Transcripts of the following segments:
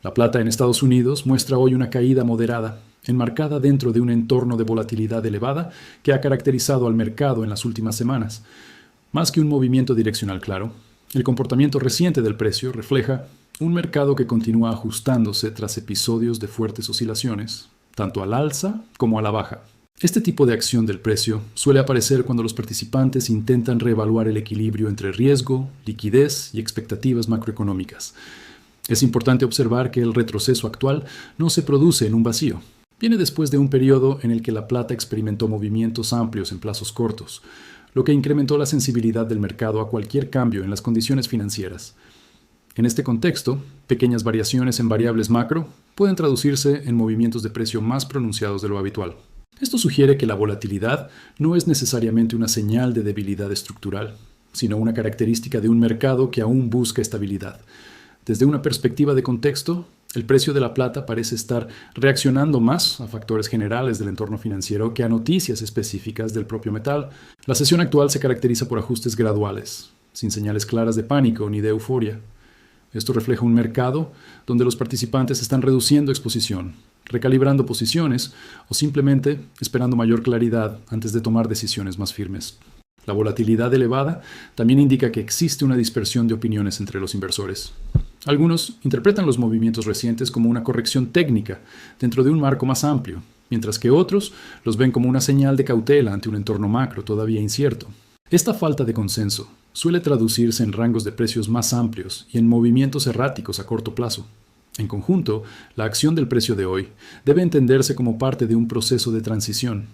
La plata en Estados Unidos muestra hoy una caída moderada, enmarcada dentro de un entorno de volatilidad elevada que ha caracterizado al mercado en las últimas semanas. Más que un movimiento direccional claro, el comportamiento reciente del precio refleja un mercado que continúa ajustándose tras episodios de fuertes oscilaciones, tanto al alza como a la baja. Este tipo de acción del precio suele aparecer cuando los participantes intentan reevaluar el equilibrio entre riesgo, liquidez y expectativas macroeconómicas. Es importante observar que el retroceso actual no se produce en un vacío. Viene después de un periodo en el que la plata experimentó movimientos amplios en plazos cortos, lo que incrementó la sensibilidad del mercado a cualquier cambio en las condiciones financieras. En este contexto, pequeñas variaciones en variables macro pueden traducirse en movimientos de precio más pronunciados de lo habitual. Esto sugiere que la volatilidad no es necesariamente una señal de debilidad estructural, sino una característica de un mercado que aún busca estabilidad. Desde una perspectiva de contexto, el precio de la plata parece estar reaccionando más a factores generales del entorno financiero que a noticias específicas del propio metal. La sesión actual se caracteriza por ajustes graduales, sin señales claras de pánico ni de euforia. Esto refleja un mercado donde los participantes están reduciendo exposición, recalibrando posiciones o simplemente esperando mayor claridad antes de tomar decisiones más firmes. La volatilidad elevada también indica que existe una dispersión de opiniones entre los inversores. Algunos interpretan los movimientos recientes como una corrección técnica dentro de un marco más amplio, mientras que otros los ven como una señal de cautela ante un entorno macro todavía incierto. Esta falta de consenso suele traducirse en rangos de precios más amplios y en movimientos erráticos a corto plazo. En conjunto, la acción del precio de hoy debe entenderse como parte de un proceso de transición.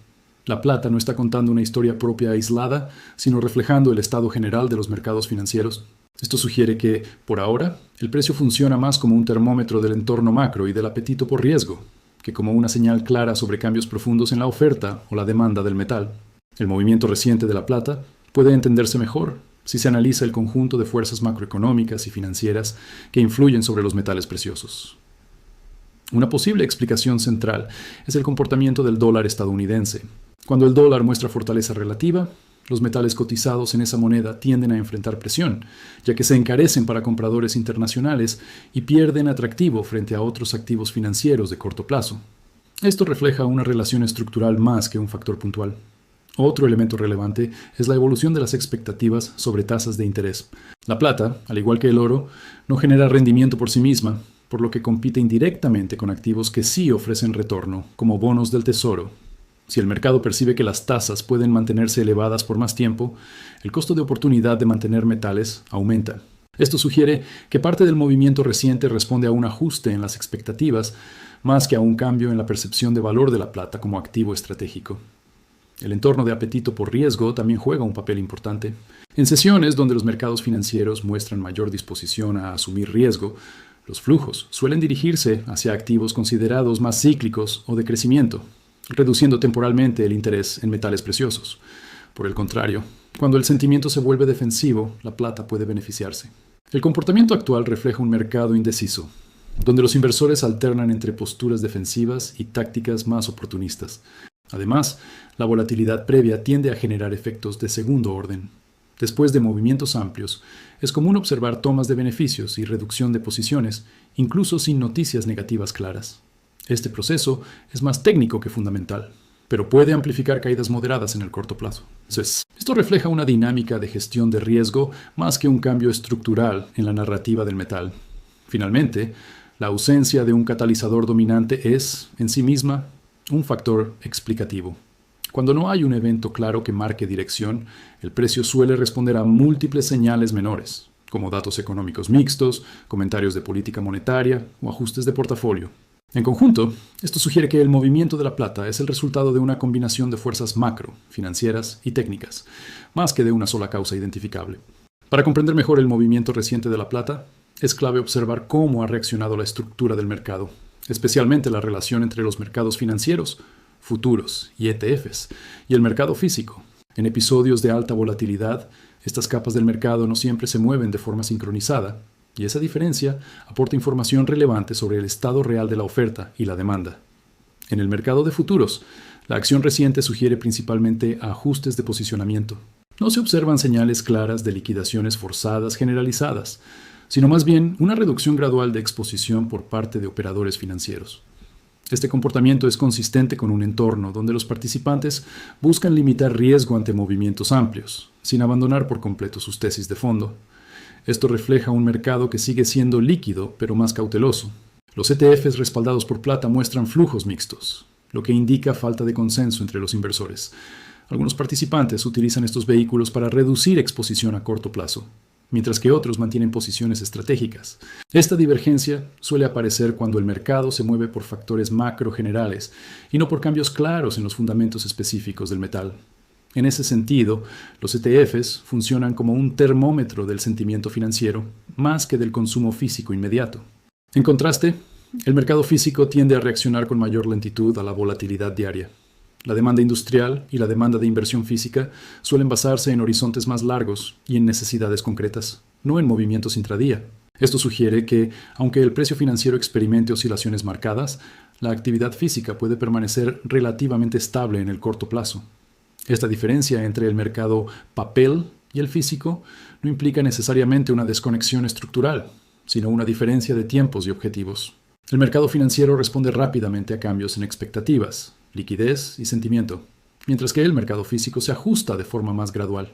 La plata no está contando una historia propia aislada, sino reflejando el estado general de los mercados financieros. Esto sugiere que, por ahora, el precio funciona más como un termómetro del entorno macro y del apetito por riesgo, que como una señal clara sobre cambios profundos en la oferta o la demanda del metal. El movimiento reciente de la plata puede entenderse mejor si se analiza el conjunto de fuerzas macroeconómicas y financieras que influyen sobre los metales preciosos. Una posible explicación central es el comportamiento del dólar estadounidense. Cuando el dólar muestra fortaleza relativa, los metales cotizados en esa moneda tienden a enfrentar presión, ya que se encarecen para compradores internacionales y pierden atractivo frente a otros activos financieros de corto plazo. Esto refleja una relación estructural más que un factor puntual. Otro elemento relevante es la evolución de las expectativas sobre tasas de interés. La plata, al igual que el oro, no genera rendimiento por sí misma, por lo que compite indirectamente con activos que sí ofrecen retorno, como bonos del tesoro. Si el mercado percibe que las tasas pueden mantenerse elevadas por más tiempo, el costo de oportunidad de mantener metales aumenta. Esto sugiere que parte del movimiento reciente responde a un ajuste en las expectativas, más que a un cambio en la percepción de valor de la plata como activo estratégico. El entorno de apetito por riesgo también juega un papel importante. En sesiones donde los mercados financieros muestran mayor disposición a asumir riesgo, los flujos suelen dirigirse hacia activos considerados más cíclicos o de crecimiento, reduciendo temporalmente el interés en metales preciosos. Por el contrario, cuando el sentimiento se vuelve defensivo, la plata puede beneficiarse. El comportamiento actual refleja un mercado indeciso, donde los inversores alternan entre posturas defensivas y tácticas más oportunistas. Además, la volatilidad previa tiende a generar efectos de segundo orden. Después de movimientos amplios, es común observar tomas de beneficios y reducción de posiciones, incluso sin noticias negativas claras. Este proceso es más técnico que fundamental, pero puede amplificar caídas moderadas en el corto plazo. Esto refleja una dinámica de gestión de riesgo más que un cambio estructural en la narrativa del metal. Finalmente, la ausencia de un catalizador dominante es, en sí misma, un factor explicativo. Cuando no hay un evento claro que marque dirección, el precio suele responder a múltiples señales menores, como datos económicos mixtos, comentarios de política monetaria o ajustes de portafolio. En conjunto, esto sugiere que el movimiento de la plata es el resultado de una combinación de fuerzas macro, financieras y técnicas, más que de una sola causa identificable. Para comprender mejor el movimiento reciente de la plata, es clave observar cómo ha reaccionado la estructura del mercado, especialmente la relación entre los mercados financieros, futuros y ETFs, y el mercado físico. En episodios de alta volatilidad, estas capas del mercado no siempre se mueven de forma sincronizada, y esa diferencia aporta información relevante sobre el estado real de la oferta y la demanda. En el mercado de futuros, la acción reciente sugiere principalmente ajustes de posicionamiento. No se observan señales claras de liquidaciones forzadas generalizadas, sino más bien una reducción gradual de exposición por parte de operadores financieros. Este comportamiento es consistente con un entorno donde los participantes buscan limitar riesgo ante movimientos amplios, sin abandonar por completo sus tesis de fondo. Esto refleja un mercado que sigue siendo líquido, pero más cauteloso. Los ETFs respaldados por plata muestran flujos mixtos, lo que indica falta de consenso entre los inversores. Algunos participantes utilizan estos vehículos para reducir exposición a corto plazo, mientras que otros mantienen posiciones estratégicas. Esta divergencia suele aparecer cuando el mercado se mueve por factores macro generales y no por cambios claros en los fundamentos específicos del metal. En ese sentido, los ETFs funcionan como un termómetro del sentimiento financiero, más que del consumo físico inmediato. En contraste, el mercado físico tiende a reaccionar con mayor lentitud a la volatilidad diaria. La demanda industrial y la demanda de inversión física suelen basarse en horizontes más largos y en necesidades concretas, no en movimientos intradía. Esto sugiere que, aunque el precio financiero experimente oscilaciones marcadas, la actividad física puede permanecer relativamente estable en el corto plazo. Esta diferencia entre el mercado papel y el físico no implica necesariamente una desconexión estructural, sino una diferencia de tiempos y objetivos. El mercado financiero responde rápidamente a cambios en expectativas, liquidez y sentimiento, mientras que el mercado físico se ajusta de forma más gradual.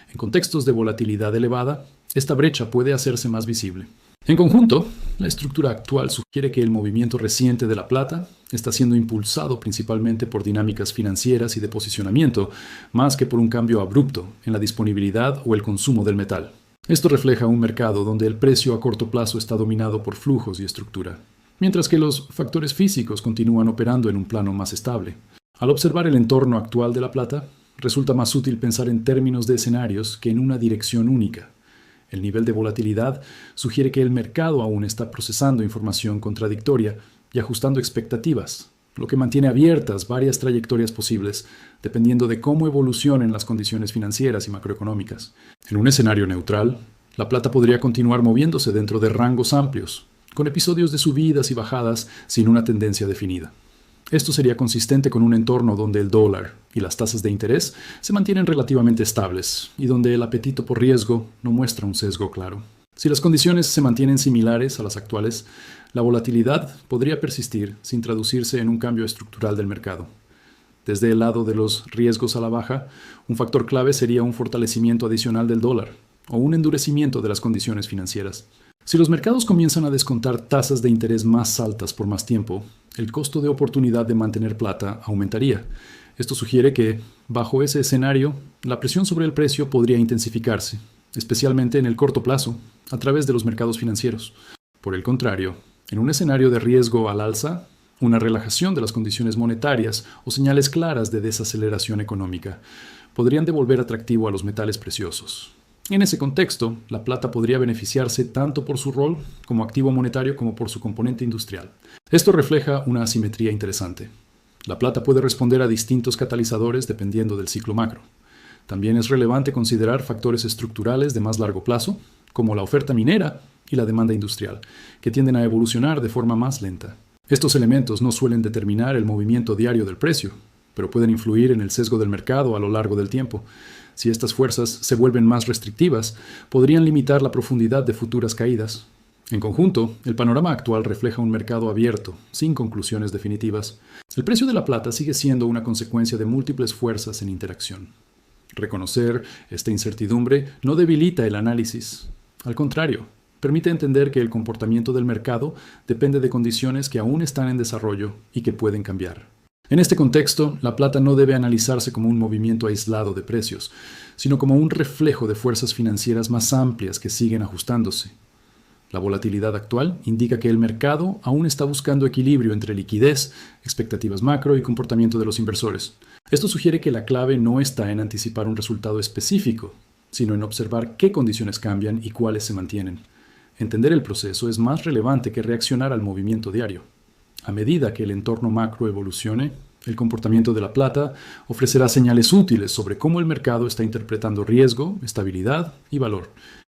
En contextos de volatilidad elevada, esta brecha puede hacerse más visible. En conjunto, la estructura actual sugiere que el movimiento reciente de la plata está siendo impulsado principalmente por dinámicas financieras y de posicionamiento, más que por un cambio abrupto en la disponibilidad o el consumo del metal. Esto refleja un mercado donde el precio a corto plazo está dominado por flujos y estructura, mientras que los factores físicos continúan operando en un plano más estable. Al observar el entorno actual de la plata, resulta más útil pensar en términos de escenarios que en una dirección única. El nivel de volatilidad sugiere que el mercado aún está procesando información contradictoria y ajustando expectativas, lo que mantiene abiertas varias trayectorias posibles, dependiendo de cómo evolucionen las condiciones financieras y macroeconómicas. En un escenario neutral, la plata podría continuar moviéndose dentro de rangos amplios, con episodios de subidas y bajadas sin una tendencia definida. Esto sería consistente con un entorno donde el dólar y las tasas de interés se mantienen relativamente estables y donde el apetito por riesgo no muestra un sesgo claro. Si las condiciones se mantienen similares a las actuales, la volatilidad podría persistir sin traducirse en un cambio estructural del mercado. Desde el lado de los riesgos a la baja, un factor clave sería un fortalecimiento adicional del dólar o un endurecimiento de las condiciones financieras. Si los mercados comienzan a descontar tasas de interés más altas por más tiempo, el costo de oportunidad de mantener plata aumentaría. Esto sugiere que, bajo ese escenario, la presión sobre el precio podría intensificarse, especialmente en el corto plazo, a través de los mercados financieros. Por el contrario, en un escenario de riesgo al alza, una relajación de las condiciones monetarias o señales claras de desaceleración económica podrían devolver atractivo a los metales preciosos. En ese contexto, la plata podría beneficiarse tanto por su rol como activo monetario como por su componente industrial. Esto refleja una asimetría interesante. La plata puede responder a distintos catalizadores dependiendo del ciclo macro. También es relevante considerar factores estructurales de más largo plazo, como la oferta minera y la demanda industrial, que tienden a evolucionar de forma más lenta. Estos elementos no suelen determinar el movimiento diario del precio, pero pueden influir en el sesgo del mercado a lo largo del tiempo. Si estas fuerzas se vuelven más restrictivas, podrían limitar la profundidad de futuras caídas. En conjunto, el panorama actual refleja un mercado abierto, sin conclusiones definitivas. El precio de la plata sigue siendo una consecuencia de múltiples fuerzas en interacción. Reconocer esta incertidumbre no debilita el análisis. Al contrario, permite entender que el comportamiento del mercado depende de condiciones que aún están en desarrollo y que pueden cambiar. En este contexto, la plata no debe analizarse como un movimiento aislado de precios, sino como un reflejo de fuerzas financieras más amplias que siguen ajustándose. La volatilidad actual indica que el mercado aún está buscando equilibrio entre liquidez, expectativas macro y comportamiento de los inversores. Esto sugiere que la clave no está en anticipar un resultado específico, sino en observar qué condiciones cambian y cuáles se mantienen. Entender el proceso es más relevante que reaccionar al movimiento diario. A medida que el entorno macro evolucione, el comportamiento de la plata ofrecerá señales útiles sobre cómo el mercado está interpretando riesgo, estabilidad y valor.